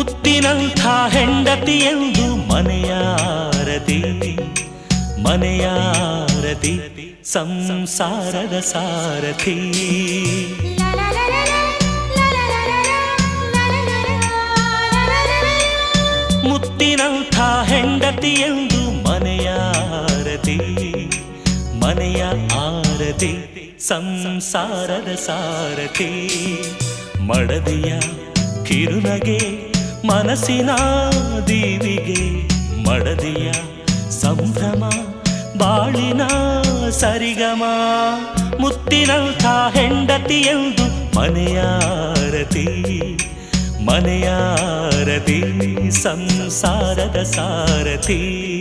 ಮುತ್ತಿನಂಥ ಹೆಂಡತಿಯೆಂದು ಮನೆಯಾರತಿ ಮನೆಯಾರತಿ ಸಂಸಾರದ ಸಾರಥಿ. ಮುತ್ತಿನಂಥ ಹೆಂಡತಿಯೆಂದು ಮನೆಯಾರತಿ ಮನೆಯ ಆರತಿ ಸಂಸಾರದ ಸಾರಥಿ. ಮಡದಿಯ ಕಿರುನಗೆ ಮನಸ್ಸಿನ ದೀವಿಗೆ, ಮಡದಿಯ ಸಂಭ್ರಮ ಬಾಳಿನ ಸರಿಗಮ. ಮುತ್ತಿನಂಥ ಹೆಂಡತಿಯೆಂದು ಮನೆಯಾರತಿ ಮನೆಯಾರತಿ ಸಂಸಾರದ ಸಾರಥಿ.